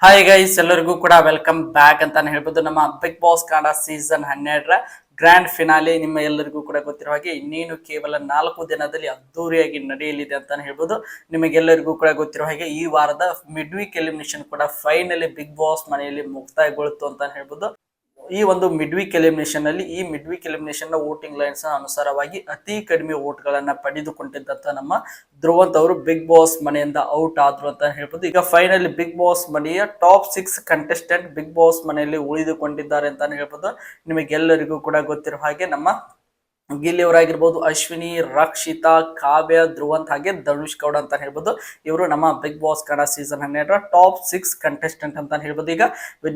Hi guys, ಎಲ್ಲರಿಗೂ ಕೂಡ welcome back ಅಂತಾನೆ ಹೇಳ್ಬೋದು. ನಮ್ಮ ಬಿಗ್ ಬಾಸ್ ಕನ್ನಡ ಸೀಸನ್ 12ರ ಗ್ರ್ಯಾಂಡ್ ಫಿನಾಲೆ ನಿಮ್ಮ ಎಲ್ಲರಿಗೂ ಕೂಡ ಗೊತ್ತಿರೋ ಹಾಗೆ ಇನ್ನೇನು ಕೇವಲ 4 ದಿನದಲ್ಲಿ ಅದ್ದೂರಿಯಾಗಿ ನಡೆಯಲಿದೆ ಅಂತಾನೆ ಹೇಳ್ಬೋದು. ನಿಮಗೆಲ್ಲರಿಗೂ ಕೂಡ ಗೊತ್ತಿರೋ ಹಾಗೆ ಈ ವಾರದ ಮಿಡ್ ವೀಕ್ ಎಲಿಮಿನೇಷನ್ ಕೂಡ ಫೈನಲಿ ಬಿಗ್ ಬಾಸ್ ಮನೆಯಲ್ಲಿ ಮುಕ್ತಾಯಗೊಳ್ತು ಅಂತಾನೆ ಹೇಳ್ಬೋದು. ಈ ಒಂದು ಮಿಡ್ ವೀಕ್ ಎಲಿಮಿನೇಷನ್ ಅಲ್ಲಿ ನ ವೋಟಿಂಗ್ ಲೈನ್ಸ್ ಅನುಸಾರವಾಗಿ ಅತಿ ಕಡಿಮೆ ವೋಟ್ ಗಳನ್ನ ಪಡೆದುಕೊಂಡಿದ್ದಂತ ನಮ್ಮ ಧ್ರುವಂತ್ ಅವರು ಬಿಗ್ ಬಾಸ್ ಮನೆಯಿಂದ ಔಟ್ ಆದ್ರು ಅಂತ ಹೇಳ್ಬೋದು. ಈಗ ಫೈನಲಿ ಬಿಗ್ ಬಾಸ್ ಮನೆಯ ಟಾಪ್ 6 ಕಂಟೆಸ್ಟೆಂಟ್ ಬಿಗ್ ಬಾಸ್ ಮನೆಯಲ್ಲಿ ಉಳಿದುಕೊಂಡಿದ್ದಾರೆ ಅಂತಾನೆ ಹೇಳ್ಬೋದು. ನಿಮಗೆಲ್ಲರಿಗೂ ಕೂಡ ಗೊತ್ತಿರೋ ಹಾಗೆ ನಮ್ಮ ಗಿಲ್ಲಿ ಅವರಾಗಿರ್ಬೋದು, ಅಶ್ವಿನಿ, ರಕ್ಷಿತಾ, ಕಾವ್ಯ, ಧ್ರುವಂತ್ ಹಾಗೆ ಧನುಷ್ ಗೌಡ ಅಂತ ಹೇಳ್ಬೋದು. ಇವರು ನಮ್ಮ ಬಿಗ್ ಬಾಸ್ ಕನ್ನಡ ಸೀಸನ್ 12ರ ಟಾಪ್ 6 ಕಂಟೆಸ್ಟೆಂಟ್ ಅಂತ ಹೇಳ್ಬೋದು. ಈಗ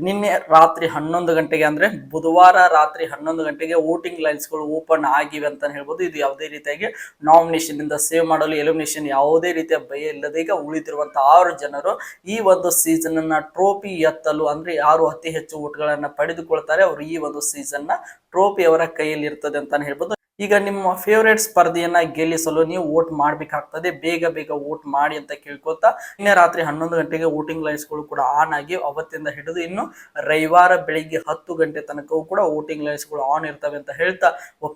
ನಿನ್ನೆ ರಾತ್ರಿ 11 ಗಂಟೆಗೆ ಅಂದ್ರೆ ಬುಧವಾರ ರಾತ್ರಿ 11 ಗಂಟೆಗೆ ವೋಟಿಂಗ್ ಲೈನ್ಸ್ ಗಳು ಓಪನ್ ಆಗಿವೆ ಅಂತ ಹೇಳ್ಬೋದು. ಇದು ಯಾವುದೇ ರೀತಿಯಾಗಿ ನಾಮಿನೇಷನ್ ಇಂದ ಸೇವ್ ಮಾಡಲು ಎಲಿಮಿನೇಷನ್ ಯಾವುದೇ ರೀತಿಯ ಭಯ ಇಲ್ಲದೆ ಈಗ ಉಳಿದಿರುವಂತಹ 6 ಜನರು ಈ ಒಂದು ಸೀಸನ್ ಅನ್ನ ಟ್ರೋಫಿ ಎತ್ತಲು ಅಂದ್ರೆ ಯಾರು ಅತಿ ಹೆಚ್ಚು ವೋಟ್ಗಳನ್ನ ಪಡೆದುಕೊಳ್ತಾರೆ ಅವರು ಈ ಒಂದು ಸೀಸನ್ ನ ಟ್ರೋಫಿ ಅವರ ಕೈಯಲ್ಲಿ ಇರ್ತದೆ ಅಂತಾನೆ ಹೇಳ್ಬೋದು. ಈಗ ನಿಮ್ಮ ಫೇವರೇಟ್ ಸ್ಪರ್ಧೆಯನ್ನ ಗೆಲ್ಲಿಸಲು ನೀವು ವೋಟ್ ಮಾಡಬೇಕಾಗ್ತದೆ. ಬೇಗ ಬೇಗ ವೋಟ್ ಮಾಡಿ ಅಂತ ಕೇಳ್ಕೊತಾ ನಿನ್ನೆ ರಾತ್ರಿ 11 ಗಂಟೆಗೆ ವೋಟಿಂಗ್ ಲೈನ್ಸ್ ಗಳು ಕೂಡ ಆನ್ ಆಗಿ ಅವತ್ತಿಂದ ಹಿಡಿದು ಇನ್ನು ರವಿವಾರ ಬೆಳಿಗ್ಗೆ 10 ಗಂಟೆ ತನಕವೂ ಕೂಡ ವೋಟಿಂಗ್ ಲೈನ್ಸ್ ಗಳು ಆನ್ ಇರ್ತವೆ ಅಂತ ಹೇಳ್ತಾ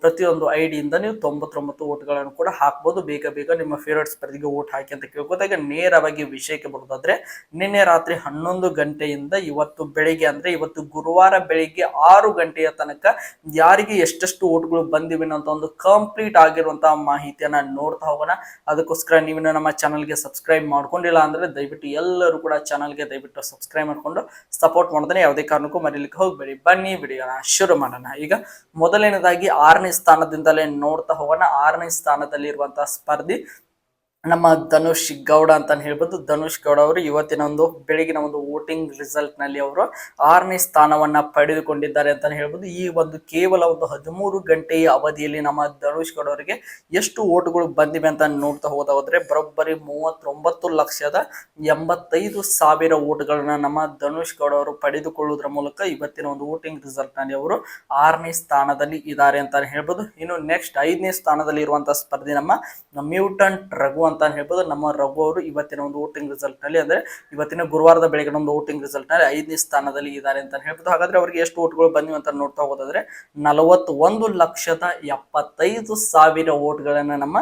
ಪ್ರತಿಯೊಂದು ಐಡಿಯಿಂದ ನೀವು 99 ವೋಟ್ ಗಳನ್ನು ಕೂಡ ಹಾಕ್ಬೋದು. ಬೇಗ ಬೇಗ ನಿಮ್ಮ ಫೇವರೇಟ್ ಸ್ಪರ್ಧೆಗೆ ವೋಟ್ ಹಾಕಿ ಅಂತ ಕೇಳ್ಕೊತಾ ಈಗ ನೇರವಾಗಿ ವಿಷಯಕ್ಕೆ ಬರೋದಾದ್ರೆ ನಿನ್ನೆ ರಾತ್ರಿ 11 ಗಂಟೆಯಿಂದ ಇವತ್ತು ಬೆಳಿಗ್ಗೆ ಅಂದ್ರೆ ಇವತ್ತು ಗುರುವಾರ ಬೆಳಿಗ್ಗೆ 6 ಗಂಟೆಯ ತನಕ ಯಾರಿಗೆ ಎಷ್ಟೆಷ್ಟು ವೋಟ್ಗಳು ಬಂದಿವೆ ಅಂತ ಒಂದು ಕಂಪ್ಲೀಟ್ ಆಗಿರುವಂತಹ ಮಾಹಿತಿಯನ್ನ ನೋಡ್ತಾ ಹೋಗೋಣ. ಅದಕ್ಕೋಸ್ಕರ ನೀವು ನಮ್ಮ ಚಾನಲ್ಗೆ ಸಬ್ಸ್ಕ್ರೈಬ್ ಮಾಡ್ಕೊಂಡಿಲ್ಲ ಅಂದ್ರೆ ದಯವಿಟ್ಟು ಎಲ್ಲರೂ ಕೂಡ ಚಾನಲ್ಗೆ ದಯವಿಟ್ಟು ಸಬ್ಸ್ಕ್ರೈಬ್ ಮಾಡ್ಕೊಂಡು ಸಪೋರ್ಟ್ ಮಾಡಿದ್ರೆ ಯಾವುದೇ ಕಾರಣಕ್ಕೂ ಮರೀಲಿಕ್ಕೆ ಹೋಗ್ಬೇಡಿ. ಬನ್ನಿ ವಿಡಿಯೋನ ಶುರು ಮಾಡೋಣ. ಈಗ ಮೊದಲನೇದಾಗಿ 6ನೇ ಸ್ಥಾನದಿಂದಲೇ ನೋಡ್ತಾ ಹೋಗೋಣ. 6ನೇ ಸ್ಥಾನದಲ್ಲಿ ಇರುವಂತಹ ಸ್ಪರ್ಧಿ ನಮ್ಮ ಧನುಷ್ ಗೌಡ ಅಂತ ಹೇಳ್ಬೋದು. ಧನುಷ್ ಗೌಡ ಅವರು ಇವತ್ತಿನ ಒಂದು ಬೆಳಗಿನ ಒಂದು ವೋಟಿಂಗ್ ರಿಸಲ್ಟ್ ನಲ್ಲಿ ಅವರು 6ನೇ ಸ್ಥಾನವನ್ನ ಪಡೆದುಕೊಂಡಿದ್ದಾರೆ ಅಂತ ಹೇಳ್ಬೋದು. ಈ ಒಂದು ಕೇವಲ ಒಂದು 13 ಗಂಟೆಯ ಅವಧಿಯಲ್ಲಿ ನಮ್ಮ ಧನುಷ್ ಗೌಡ ಅವರಿಗೆ ಎಷ್ಟು ವೋಟ್ಗಳು ಬಂದಿವೆ ಅಂತ ನೋಡ್ತಾ ಹೋದ್ರೆ ಬರೋಬ್ಬರಿ 39,85,000 ವೋಟ್ಗಳನ್ನ ನಮ್ಮ ಧನುಷ್ ಗೌಡ ಅವರು ಪಡೆದುಕೊಳ್ಳುವುದರ ಮೂಲಕ ಇವತ್ತಿನ ಒಂದು ವೋಟಿಂಗ್ ರಿಸಲ್ಟ್ ನಲ್ಲಿ ಅವರು 6ನೇ ಸ್ಥಾನದಲ್ಲಿ ಇದ್ದಾರೆ ಅಂತ ಹೇಳ್ಬೋದು. ಇನ್ನು ನೆಕ್ಸ್ಟ್ 5ನೇ ಸ್ಥಾನದಲ್ಲಿ ಇರುವಂತಹ ಸ್ಪರ್ಧಿ ನಮ್ಮ ಮ್ಯೂಟಂಟ್ ರಘು ಅಂತ ಹೇಳ್ಬೋದು. ನಮ್ಮ ರಘು ಅವರು ಇವತ್ತಿನ ಒಂದು ವೋಟಿಂಗ್ ರಿಸಲ್ಟ್ ನಲ್ಲಿ ಅಂದ್ರೆ ಇವತ್ತಿನ ಗುರುವಾರದ ಬೆಳಗಿನ ಒಂದು ವೋಟಿಂಗ್ ರಿಸಲ್ಟ್ ನಲ್ಲಿ 5ನೇ ಸ್ಥಾನದಲ್ಲಿ ಇದ್ದಾರೆ ಅಂತ ಹೇಳ್ಬೋದು. ಹಾಗಾದ್ರೆ ಅವರಿಗೆ ಎಷ್ಟು ವೋಟ್ಗಳು ಬಂದಿವೆ ಅಂತ ನೋಡ್ತಾ ಹೋಗೋದಾದ್ರೆ 41,75,000 ವೋಟ್ಗಳನ್ನ ನಮ್ಮ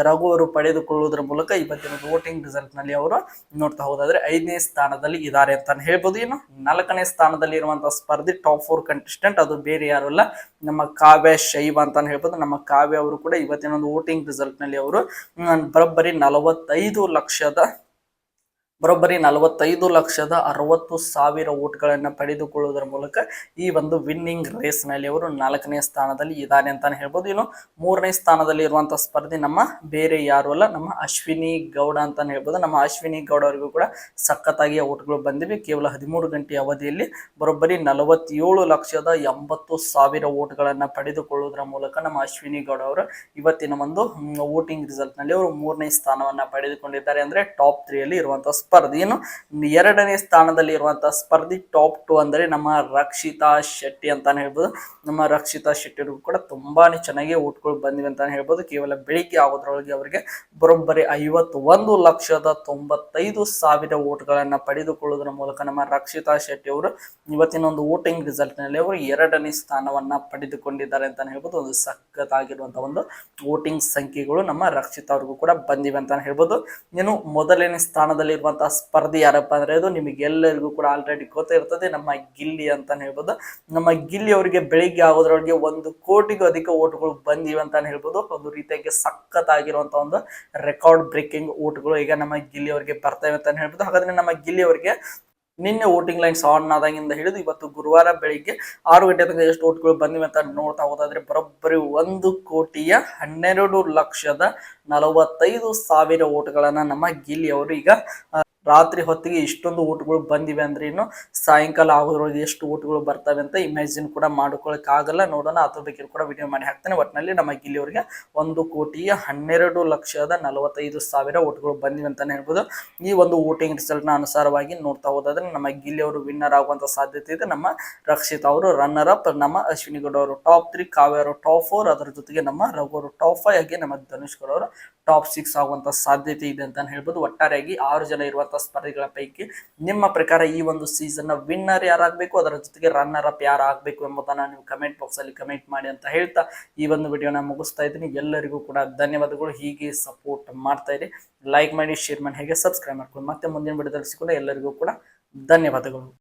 ರಘು ಅವರು ಪಡೆದುಕೊಳ್ಳುವುದರ ಮೂಲಕ ಇವತ್ತಿನ ವೋಟಿಂಗ್ ರಿಸಲ್ಟ್ ನಲ್ಲಿ ಅವರು ನೋಡ್ತಾ ಹೋದಾದ್ರೆ 5ನೇ ಸ್ಥಾನದಲ್ಲಿ ಇದ್ದಾರೆ ಅಂತ ಹೇಳ್ಬೋದು. ಇನ್ನು 4ನೇ ಸ್ಥಾನದಲ್ಲಿ ಇರುವಂತಹ ಸ್ಪರ್ಧಿ ಟಾಪ್ 4 ಕಂಟೆಸ್ಟೆಂಟ್ ಅದು ಬೇರೆ ಯಾರು ಅಲ್ಲ ನಮ್ಮ ಕಾವ್ಯ ಶೈವ ಅಂತ ಹೇಳ್ಬೋದು. ನಮ್ಮ ಕಾವ್ಯ ಅವರು ಕೂಡ ಇವತ್ತಿನ ಒಂದು ವೋಟಿಂಗ್ ರಿಸಲ್ಟ್ ನಲ್ಲಿ ಅವರು ಬರೋಬ್ಬರಿ 45,60,000 ವೋಟ್ಗಳನ್ನ ಪಡೆದುಕೊಳ್ಳುವುದರ ಮೂಲಕ ಈ ಒಂದು ವಿನ್ನಿಂಗ್ ರೇಸ್ ನಲ್ಲಿ ಅವರು 4ನೇ ಸ್ಥಾನದಲ್ಲಿ ಇದ್ದಾರೆ ಅಂತಾನೆ ಹೇಳ್ಬೋದು. ಇನ್ನು 3ನೇ ಸ್ಥಾನದಲ್ಲಿ ಇರುವಂತಹ ಸ್ಪರ್ಧಿ ನಮ್ಮ ಬೇರೆ ಯಾರು ಅಲ್ಲ ನಮ್ಮ ಅಶ್ವಿನಿ ಗೌಡ ಅಂತಾನೆ ಹೇಳ್ಬೋದು. ನಮ್ಮ ಅಶ್ವಿನಿ ಗೌಡ ಅವರಿಗೂ ಕೂಡ ಸಖತ್ತಾಗಿ ವೋಟ್ಗಳು ಬಂದಿವೆ. ಕೇವಲ 13 ಗಂಟೆ ಅವಧಿಯಲ್ಲಿ ಬರೋಬ್ಬರಿ 47,80,000 ವೋಟ್ಗಳನ್ನ ಪಡೆದುಕೊಳ್ಳುವುದರ ಮೂಲಕ ನಮ್ಮ ಅಶ್ವಿನಿ ಗೌಡ ಅವರು ಇವತ್ತಿನ ಒಂದು ವೋಟಿಂಗ್ ರಿಸಲ್ಟ್ ನಲ್ಲಿ ಅವರು 3ನೇ ಸ್ಥಾನವನ್ನ ಪಡೆದುಕೊಂಡಿದ್ದಾರೆ. ಅಂದ್ರೆ ಟಾಪ್ 3 ಅಲ್ಲಿ ಇರುವಂತಹ ಸ್ಪರ್ಧಿ. ಏನು 2ನೇ ಸ್ಥಾನದಲ್ಲಿ ಇರುವಂತಹ ಸ್ಪರ್ಧಿ ಟಾಪ್ 2 ಅಂದ್ರೆ ನಮ್ಮ ರಕ್ಷಿತಾ ಶೆಟ್ಟಿ ಅಂತಾನೆ ಹೇಳ್ಬೋದು. ನಮ್ಮ ರಕ್ಷಿತಾ ಶೆಟ್ಟಿಗೂ ಕೂಡ ತುಂಬಾನೇ ಚೆನ್ನಾಗಿ ವೋಟ್ಗಳು ಬಂದಿವೆ ಅಂತಾನೆ ಹೇಳ್ಬೋದು. ಕೇವಲ ಬೆಳಿಗ್ಗೆ ಆಗೋದ್ರೊಳಗೆ ಅವರಿಗೆ ಬರೋಬ್ಬರಿ 51,95,000 ವೋಟ್ಗಳನ್ನ ಪಡೆದುಕೊಳ್ಳುವುದರ ಮೂಲಕ ನಮ್ಮ ರಕ್ಷಿತಾ ಶೆಟ್ಟಿ ಅವರು ಇವತ್ತಿನ ಒಂದು ವೋಟಿಂಗ್ ರಿಸಲ್ಟ್ ನಲ್ಲಿ ಅವರು 2ನೇ ಸ್ಥಾನವನ್ನ ಪಡೆದುಕೊಂಡಿದ್ದಾರೆ ಅಂತಾನೆ ಹೇಳ್ಬೋದು. ಒಂದು ಸಖತ್ತಾಗಿರುವಂತಹ ಒಂದು ವೋಟಿಂಗ್ ಸಂಖ್ಯೆಗಳು ನಮ್ಮ ರಕ್ಷಿತಾ ಅವ್ರಿಗೂ ಕೂಡ ಬಂದಿವೆ ಅಂತಾನೆ ಹೇಳ್ಬೋದು. ಇನ್ನು ಮೊದಲನೇ ಸ್ಥಾನದಲ್ಲಿ ಇರುವಂತಹ ಸ್ಪರ್ಧಿ ಯಾರಪ್ಪ ಅಂದ್ರೆ ಅದು ನಿಮಗೆಲ್ಲರಿಗೂ ಕೂಡ ಆಲ್ರೆಡಿ ಗೊತ್ತಿರ್ತದೆ, ನಮ್ಮ ಗಿಲ್ಲಿ ಅಂತಾನೆ ಹೇಳ್ಬೋದು. ನಮ್ಮ ಗಿಲ್ಲಿ ಅವರಿಗೆ ಬೆಳಿಗ್ಗೆ ಆಗೋದ್ರೊಳಗೆ 1 ಕೋಟಿಗೂ ಅಧಿಕ ವೋಟ್ಗಳು ಬಂದಿವೆ ಅಂತಾನೆ ಹೇಳ್ಬೋದು. ಒಂದು ರೀತಿಯಾಗಿ ಸಖತ್ತಾಗಿರುವಂತಹ ಒಂದು ರೆಕಾರ್ಡ್ ಬ್ರೇಕಿಂಗ್ ವೋಟ್ಗಳು ಈಗ ನಮ್ಮ ಗಿಲ್ಲಿ ಅವರಿಗೆ ಬರ್ತವೆ ಅಂತಾನೆ ಹೇಳ್ಬೋದು. ಹಾಗಾದ್ರೆ ನಮ್ಮ ಗಿಲ್ಲಿ ಅವರಿಗೆ ನಿನ್ನೆ ವೋಟಿಂಗ್ ಲೈನ್ಸ್ ಆನ್ ಆದಾಗಿಂದ ಹಿಡಿದು ಇವತ್ತು ಗುರುವಾರ ಬೆಳಿಗ್ಗೆ 6 ಗಂಟೆ ತನಕ ಎಷ್ಟು ವೋಟ್ಗಳು ಬಂದಿವೆ ಅಂತ ನೋಡ್ತಾ ಹೋದಾದ್ರೆ ಬರೋಬ್ಬರಿ 1,12,45,000 ವೋಟ್ಗಳನ್ನ ನಮ್ಮ ಗಿಲ್ಲಿ ಅವರು ಈಗ ರಾತ್ರಿ ಹೊತ್ತಿಗೆ ಇಷ್ಟೊಂದು ವೋಟ್ಗಳು ಬಂದಿವೆ ಅಂದ್ರೆ ಇನ್ನು ಸಾಯಂಕಾಲ ಆಗೋದ್ರೊಳಗೆ ಎಷ್ಟು ವೋಟ್ಗಳು ಬರ್ತವೆ ಅಂತ ಇಮ್ಯಾಜಿನ್ ಕೂಡ ಮಾಡ್ಕೊಳಕ್ ಆಗಲ್ಲ. ನೋಡೋಣ, ಅದ್ರ ಬಗ್ಗೆ ಕೂಡ ವಿಡಿಯೋ ಮಾಡಿ ಹಾಕ್ತೇನೆ. ಒಟ್ಟಿನಲ್ಲಿ ನಮ್ಮ ಗಿಲ್ಲಿ ಅವರಿಗೆ 1,12,45,000 ವೋಟ್ಗಳು ಬಂದಿವೆ ಅಂತಾನೆ ಹೇಳ್ಬೋದು. ಈ ಒಂದು ವೋಟಿಂಗ್ ರಿಸಲ್ಟ್ ನ ಅನುಸಾರವಾಗಿ ನೋಡ್ತಾ ಹೋದಾದ್ರೆ ನಮ್ಮ ಗಿಲ್ಲಿ ಅವರು ವಿನ್ನರ್ ಆಗುವಂತ ಸಾಧ್ಯತೆ ಇದೆ. ನಮ್ಮ ರಕ್ಷಿತ್ ಅವರು ರನ್ನರ್ ಅಪ್, ನಮ್ಮ ಅಶ್ವಿನಿ ಗೌಡ ಅವರು ಟಾಪ್ 3, ಕಾವ್ಯ ಅವರು ಟಾಪ್ 4, ಅದರ ಜೊತೆಗೆ ನಮ್ಮ ರಘು ಅವರು ಟಾಪ್ 5 ಹಾಗೆ ನಮ್ಮ ಧನುಷ್ ಗೌಡ ಅವರು ಟಾಪ್ 6 ಆಗುವಂತ ಸಾಧ್ಯತೆ ಇದೆ ಅಂತ ಹೇಳ್ಬೋದು. ಒಟ್ಟಾರೆಯಾಗಿ 6 ಜನ ಇರುವಂತ ಬರುವಂತಹ ಸ್ಪರ್ಧಿಗಳ ಪೈಕಿ ನಿಮ್ಮ ಪ್ರಕಾರ ಈ ಒಂದು ಸೀಸನ್ ನ ವಿನ್ನರ್ ಯಾರಾಗಬೇಕು, ಅದರ ಜೊತೆಗೆ ರನ್ನರ್ ಅಪ್ ಯಾರು ಆಗಬೇಕು ಎಂಬುದನ್ನ ನೀವು ಕಮೆಂಟ್ ಬಾಕ್ಸ್ ಅಲ್ಲಿ ಕಮೆಂಟ್ ಮಾಡಿ ಅಂತ ಹೇಳ್ತಾ ಈ ಒಂದು ವಿಡಿಯೋನ ಮುಗಿಸ್ತಾ ಇದ್ದೀನಿ. ಎಲ್ಲರಿಗೂ ಕೂಡ ಧನ್ಯವಾದಗಳು. ಹೀಗೆ ಸಪೋರ್ಟ್ ಮಾಡ್ತಾ ಇರಿ, ಲೈಕ್ ಮಾಡಿ, ಶೇರ್ ಮಾಡಿ, ಹೇಗೆ ಸಬ್ಸ್ಕ್ರೈಬ್ ಮಾಡ್ಕೊಂಡು ಮತ್ತೆ ಮುಂದಿನ ವಿಡಿಯೋದಲ್ಲಿ ಸಿಗೋಣ. ಎಲ್ಲರಿಗೂ ಕೂಡ ಧನ್ಯವಾದಗಳು.